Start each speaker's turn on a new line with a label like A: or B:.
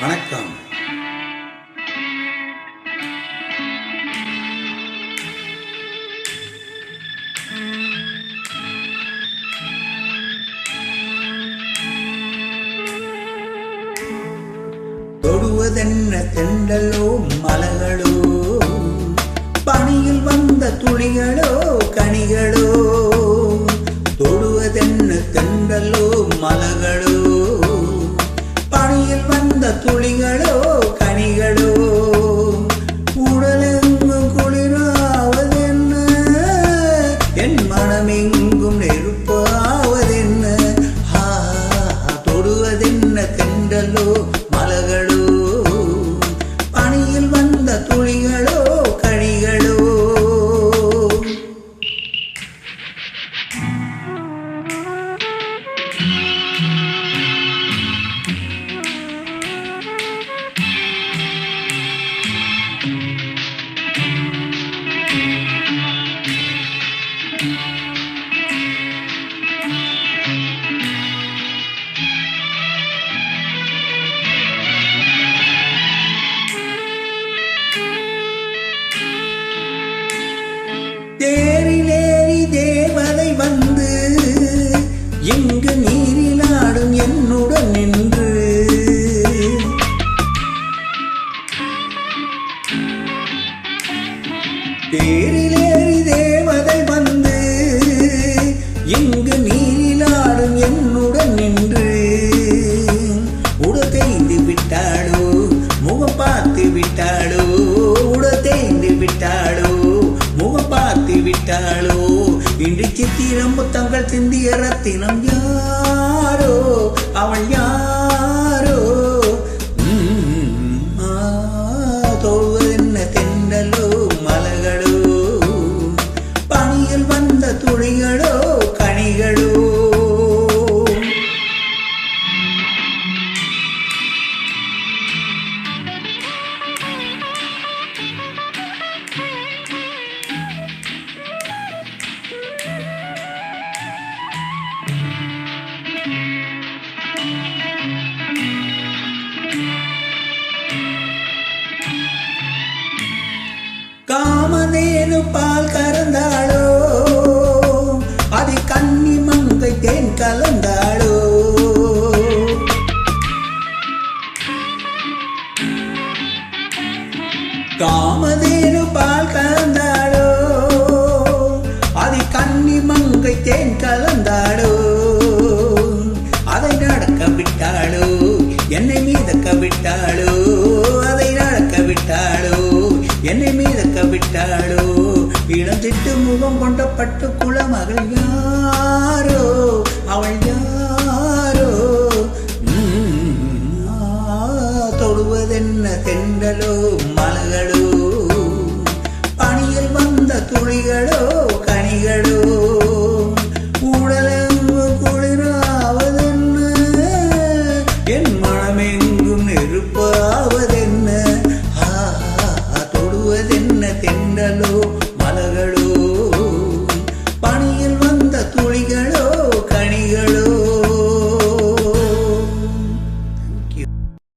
A: வணக்கம். தொடுவதென்ன தென்றலோ மலர்களோ, பனியில் வந்த துளிகளோ கனிகளோ. தொடுவதென்ன தென்றலோ மலர்களோ, பனியில் வந்த துளிகளோ கனிகளோ. உடலெங்கும் குளிராவதென்ன, என் மனமெங்கும் நெருப்பாவதென்ன. தொடுவதென்ன தென்றலோ மலர்களோ, பனியில் வந்த துளிகளோ கனிகளோ. தேரிலேறி தேவதை வந்து எங்கு நீரிலாடும் என்னுடன் நின்று. தேரிலேறி தேவதை வந்து எங்கு நீரிலாடும் என்னுடன் நின்று. உடத்தேய்ந்து விட்டாளோ, முகம் பார்த்து விட்டாளோ. உடத்தேய்ந்து விட்டாளோ, முகம் பார்த்து விட்டாளோ. இன்று சித்திரம் புத்தங்கள் சிந்திய ரத்தினம் யாரோ, அவள் யாரோ. தொடுவதென்ன தென்றலோ மலர்களோ, பனியில் வந்த துளிகளோ கனிகளோ. காமதேனு பால் கறந்தாளோ, அது கன்னி மங்கை தேன் கலந்தாளோ. காமதேனு பால் கறந்தாளோ, அது கன்னி மங்கை தேன் கலந்தாளோ. அதை நடக்க விட்டாளோ, என்னை மீதக்க விட்டாளோ. அதை நடக்க விட்டாளோ, என்னை மீதக்க விட்டாளோ. இளந்திட்டு முகம் கொண்ட பட்டு குளமகள் யாரோ, அவள் யாரோ. தொடுவதென்ன தென்றலோ மலர்களோ, பனியில் வந்த துளிகளோ கனிகளோ.